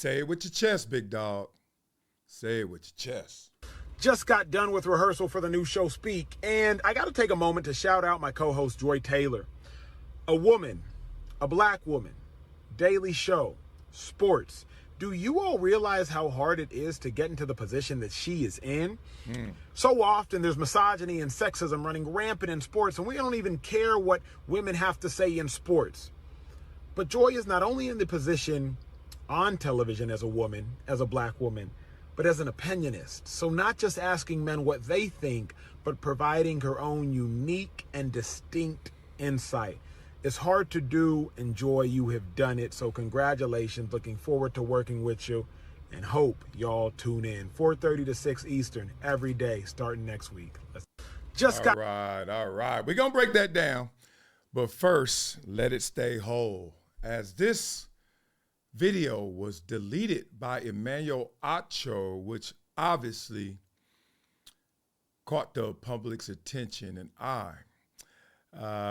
Say it with your chest, big dog. Say it with your chest. Just got done with rehearsal for the new show Speak, and I got to take a moment to shout out my co-host Joy Taylor. A woman, a black woman, daily show, sports. Do you all realize how hard it is to get into the position that she is in? So often there's misogyny and sexism running rampant in sports, and we don't even care what women have to say in sports. But Joy is not only in the position on television as a woman, as a black woman, but as an opinionist. So not just asking men what they think, but providing her own unique and distinct insight. It's hard to do, and Joy, you have done it. So congratulations. Looking forward to working with you, and hope y'all tune in 4:30 to 6 Eastern every day starting next week. All right. We're going to break that down. But first, let it stay whole. As this video was deleted by Emmanuel Acho, which obviously caught the public's attention and eye.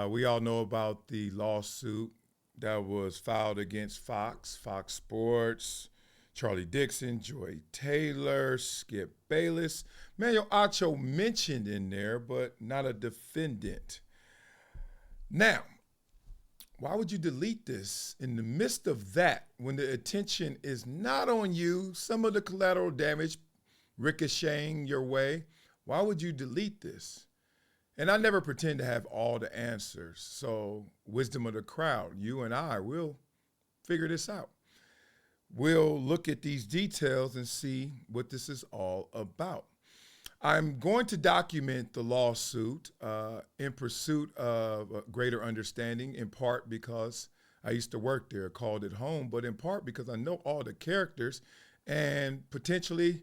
We all know about the lawsuit that was filed against Fox Sports, Charlie Dixon, Joy Taylor, Skip Bayless. Emmanuel Acho mentioned in there, but not a defendant. Now, why would you delete this in the midst of that when the attention is not on you, some of the collateral damage ricocheting your way? Why would you delete this? And I never pretend to have all the answers. So wisdom of the crowd, you and I will figure this out. We'll look at these details and see what this is all about. I'm going to document the lawsuit in pursuit of a greater understanding, in part because I used to work there, called it home, but in part because I know all the characters and potentially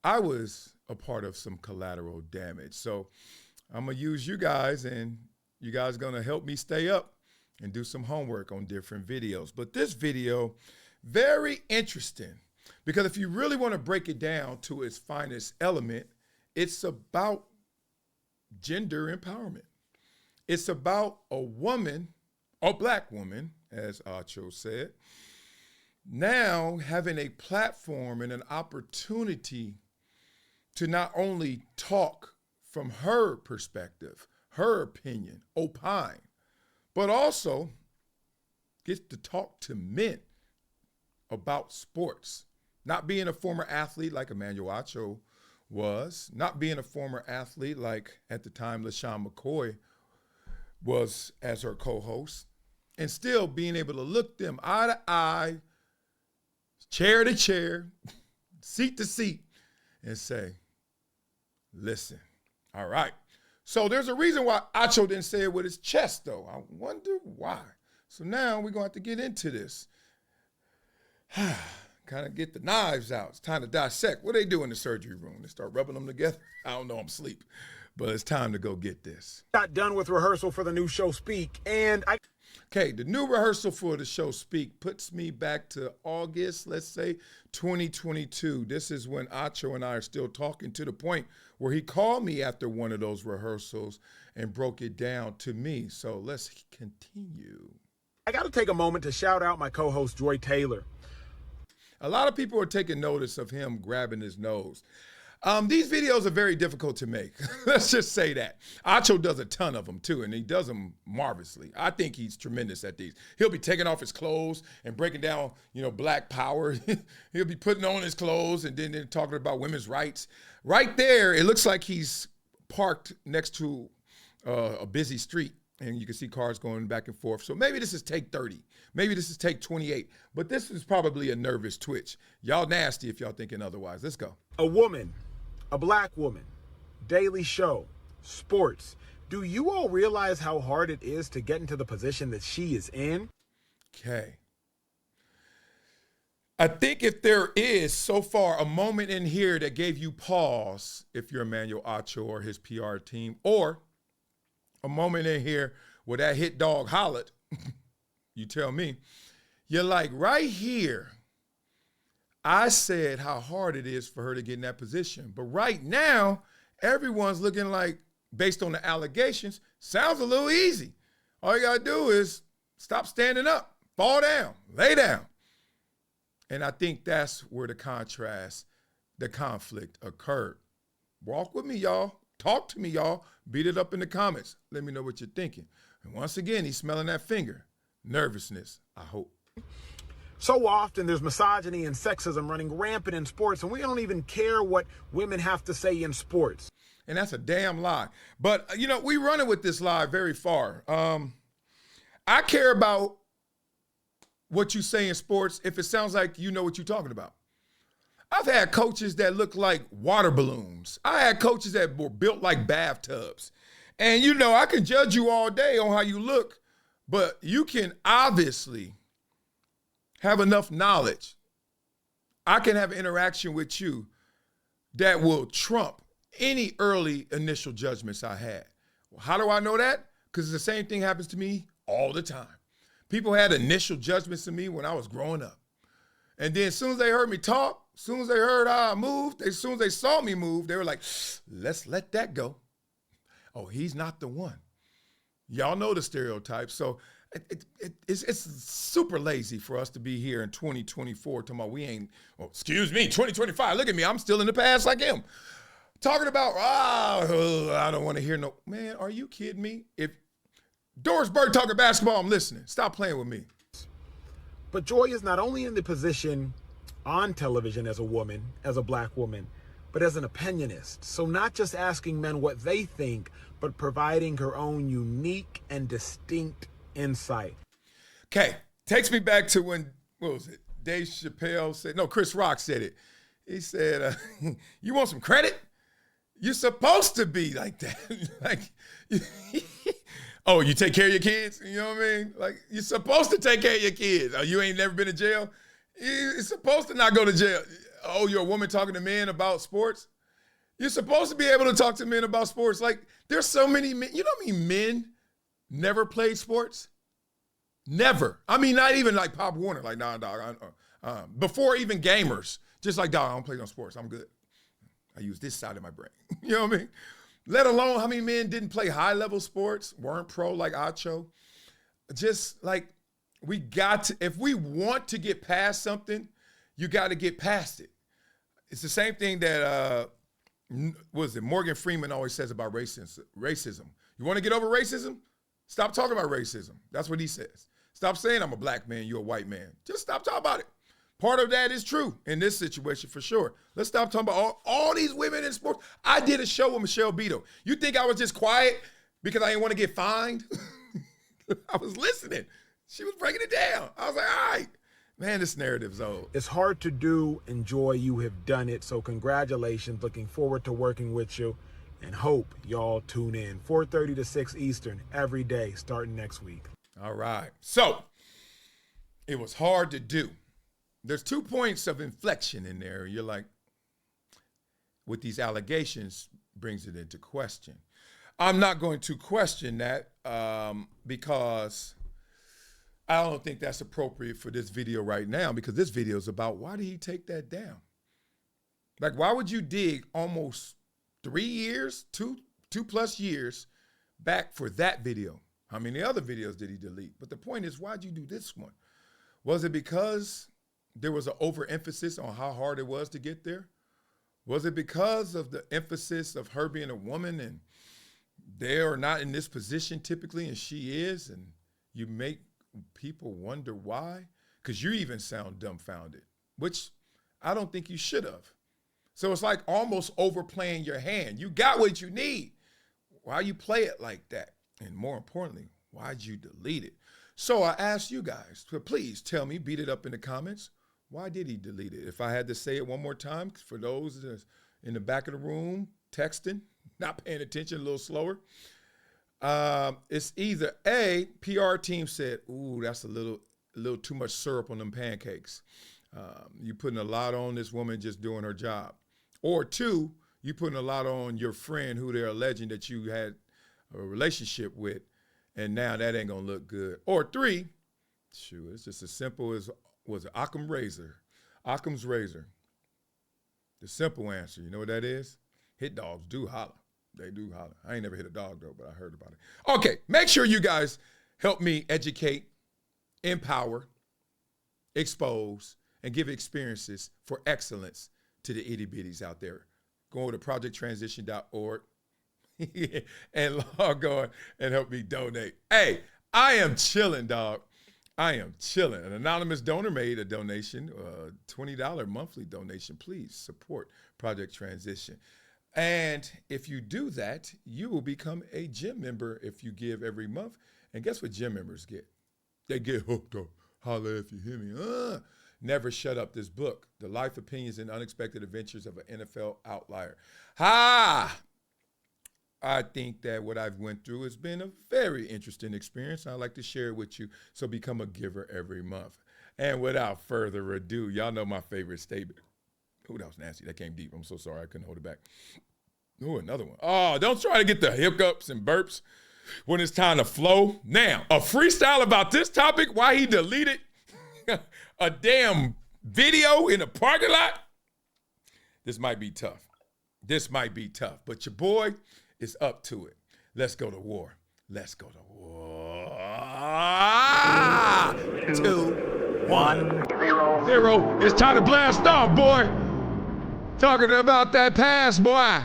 I was a part of some collateral damage. So I'm going to use you guys, and you guys are going to help me stay up and do some homework on different videos. But this video, very interesting, because if you really want to break it down to its finest element, it's about gender empowerment. It's about a woman, a black woman, as Acho said, now having a platform and an opportunity to not only talk from her perspective, her opinion, opine, but also get to talk to men about sports. Not being a former athlete like Emmanuel Acho was, not being a former athlete like at the time LaShawn McCoy was as her co-host, and still being able to look them eye to eye, chair to chair, seat to seat, and say, listen, all right. So there's a reason why Acho didn't say it with his chest, though. I wonder why. So now we're going to have to get into this. Kind of get the knives out. It's time to dissect. What do they do in the surgery room? They start rubbing them together? I don't know. I'm asleep. But it's time to go get this. Got done with rehearsal for the new show Speak, and Okay, the new rehearsal for the show Speak puts me back to August, let's say, 2022. This is when Acho and I are still talking, to the point where he called me after one of those rehearsals and broke it down to me. So let's continue. I got to take a moment to shout out my co-host Joy Taylor. A lot of people are taking notice of him grabbing his nose. These videos are very difficult to make. Let's just say that. Acho does a ton of them too, and he does them marvelously. I think he's tremendous at these. He'll be taking off his clothes and breaking down, black power. He'll be putting on his clothes and then talking about women's rights. Right there, it looks like he's parked next to a busy street, and you can see cars going back and forth. So maybe this is take 30. Maybe this is take 28. But this is probably a nervous twitch. Y'all nasty if y'all thinking otherwise. Let's go. A woman, a black woman, daily show, sports. Do you all realize how hard it is to get into the position that she is in? Okay. I think if there is so far a moment in here that gave you pause, if you're Emmanuel Acho or his PR team, or a moment in here where that hit dog hollered, you tell me, you're like, right here, I said how hard it is for her to get in that position. But right now, everyone's looking like, based on the allegations, sounds a little easy. All you gotta do is stop standing up, fall down, lay down. And I think that's where the conflict occurred. Walk with me, y'all. Talk to me, y'all. Beat it up in the comments. Let me know what you're thinking. And once again, he's smelling that finger. Nervousness, I hope. So often there's misogyny and sexism running rampant in sports, and we don't even care what women have to say in sports. And that's a damn lie. But, we running with this lie very far. I care about what you say in sports if it sounds like you know what you're talking about. I've had coaches that look like water balloons. I had coaches that were built like bathtubs. And, I can judge you all day on how you look, but you can obviously have enough knowledge. I can have interaction with you that will trump any early initial judgments I had. Well, how do I know that? Because the same thing happens to me all the time. People had initial judgments of me when I was growing up. And then as soon as they heard me talk, as soon as they heard how I moved, as soon as they saw me move, they were like, let's let that go. Oh, he's not the one. Y'all know the stereotypes. So it's super lazy for us to be here in 2024 talking about 2025. Look at me. I'm still in the past like him. Talking about, I don't want to hear no. Man, are you kidding me? If Doris Burke talking basketball, I'm listening. Stop playing with me. But Joy is not only in the position on television as a woman, as a black woman, but as an opinionist. So not just asking men what they think, but providing her own unique and distinct insight. Okay, takes me back to when, what was it? Dave Chappelle said, no, Chris Rock said it. He said, you want some credit? You're supposed to be like that. Oh, you take care of your kids? You know what I mean? Like, you're supposed to take care of your kids. Oh, you ain't never been to jail? You're supposed to not go to jail. Oh, you're a woman talking to men about sports? You're supposed to be able to talk to men about sports. Like, there's so many men. You know how many men never played sports? Never. I mean, not even like Pop Warner. Like, nah, dog. Before even gamers. Just like, dog, I don't play no sports. I'm good. I use this side of my brain. You know what I mean? Let alone how many men didn't play high-level sports, weren't pro like Acho. Just like, we got to, if we want to get past something, you got to get past it. It's the same thing that, Morgan Freeman always says about racism. You want to get over racism? Stop talking about racism. That's what he says. Stop saying I'm a black man, you're a white man. Just stop talking about it. Part of that is true in this situation for sure. Let's stop talking about all these women in sports. I did a show with Michelle Beto. You think I was just quiet because I didn't want to get fined? I was listening. She was breaking it down. I was like, all right. Man, this narrative's old. It's hard to do. Enjoy. You have done it. So congratulations. Looking forward to working with you and hope y'all tune in. 4:30 to 6 Eastern every day starting next week. All right. So it was hard to do. There's 2 points of inflection in there. You're like, with these allegations, brings it into question. I'm not going to question that because I don't think that's appropriate for this video right now, because this video is about why did he take that down? Like, why would you dig almost 3 years, two plus years back for that video? How many other videos did he delete? But the point is, why'd you do this one? Was it because there was an overemphasis on how hard it was to get there? Was it because of the emphasis of her being a woman and they are not in this position typically and she is, and you make people wonder why? Because you even sound dumbfounded, which I don't think you should have. So it's like almost overplaying your hand. You got what you need. Why you play it like that? And more importantly, why'd you delete it? So I asked you guys to please tell me, beat it up in the comments. Why did he delete it? If I had to say it one more time, for those that's in the back of the room, texting, not paying attention, a little slower, it's either A, PR team said, ooh, that's a little too much syrup on them pancakes. You putting a lot on this woman just doing her job. Or 2, you putting a lot on your friend who they're alleging that you had a relationship with, and now that ain't gonna look good. Or 3, shoot, it's just as simple as, was it Occam's razor? The simple answer, you know what that is? Hit dogs do holler. They do holler. I ain't never hit a dog though, but I heard about it. Okay, make sure you guys help me educate, empower, expose, and give experiences for excellence to the itty bitties out there. Go to projecttransition.org and log on and help me donate. Hey, I am chilling, dog. I am chilling. An anonymous donor made a donation, $20 monthly donation. Please support Project Transition. And if you do that, you will become a gym member if you give every month. And guess what gym members get? They get hooked up. Holla if you hear me. Never Shut Up, this book, The Life, Opinions, and Unexpected Adventures of an NFL Outlier. I think that what I've went through has been a very interesting experience. I'd like to share it with you, so become a giver every month. And without further ado, y'all know my favorite statement. Oh, that was nasty. That came deep. I'm so sorry. I couldn't hold it back. Oh, another one. Oh, don't try to get the hiccups and burps when it's time to flow. Now, a freestyle about this topic, why he deleted a damn video in a parking lot. This might be tough. But your boy is up to it. Let's go to war. 2, 1, 0. It's time to blast off, boy. Talking about that pass, boy.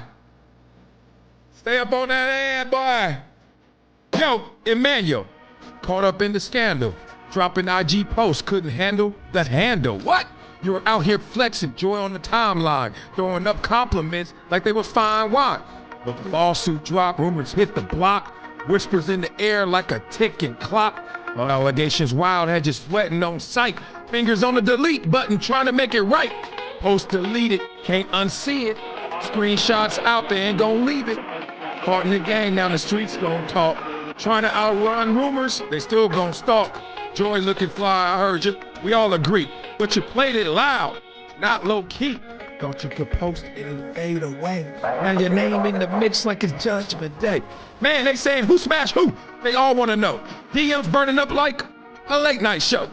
Stay up on that ad, boy. Yo, Emmanuel, caught up in the scandal. Dropping IG posts, couldn't handle the handle. What? You were out here flexing, joy on the timeline, throwing up compliments like they was fine wine. But the lawsuit dropped, rumors hit the block, whispers in the air like a ticking clock. All allegations wild, had you sweating on sight. Fingers on the delete button, trying to make it right. Post deleted, can't unsee it. Screenshots out there, ain't gonna leave it. Caught in the game, now the streets gon' talk. Trying to outrun rumors, they still gon' stalk. Joy looking fly, I heard you. We all agree, but you played it loud, not low key. Thought you could post it and fade away. Now your name in the mix like it's Judgment Day. Man, they saying who smashed who? They all want to know. DMs burning up like a late night show.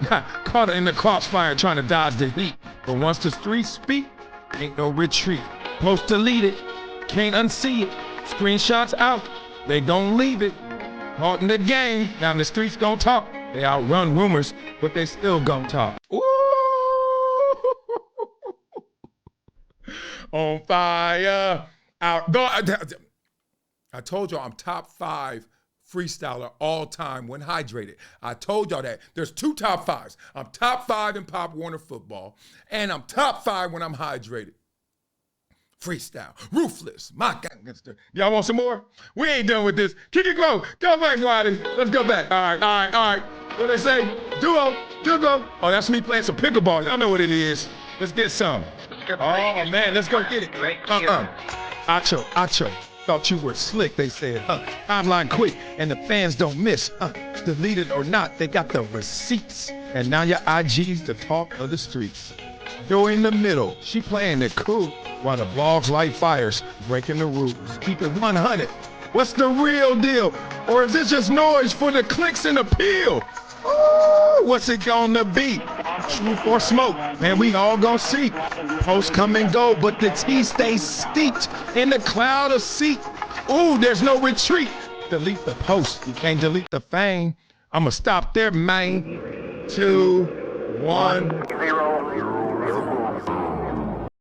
Caught in the crossfire trying to dodge the heat. But once the streets speak, ain't no retreat. Post deleted, can't unsee it. Screenshots out, they gon' leave it. Caught in the game, now the streets gon' talk. They outrun rumors, but they still gon' talk. Ooh. On fire. I told y'all I'm top 5 freestyler all time when hydrated. I told y'all that. There's 2 top 5s. I'm top 5 in Pop Warner football, and I'm top 5 when I'm hydrated. Freestyle, ruthless, my gangster. Y'all want some more? We ain't done with this. Kick it low. Go back, Roddy. Let's go back. All right. What they say? Duo. Oh, that's me playing some pickleball. Y'all know what it is. Let's get some. Oh, man, let's go get it. Acho. Thought you were slick, they said. Timeline quick, and the fans don't miss. Deleted or not, they got the receipts. And now your IG's the talk of the streets. Yo in the middle, she playing it cool, while the blogs light fires, breaking the rules. Keep it 100. What's the real deal? Or is this just noise for the clicks and appeal? Ooh, what's it gonna be? Truth or smoke? Man, we all gonna see. Posts come and go, but the tea stays steeped in the cloud of seat. Ooh, there's no retreat. Delete the post, you can't delete the fame. I'ma stop there, man. 2, 1, 0.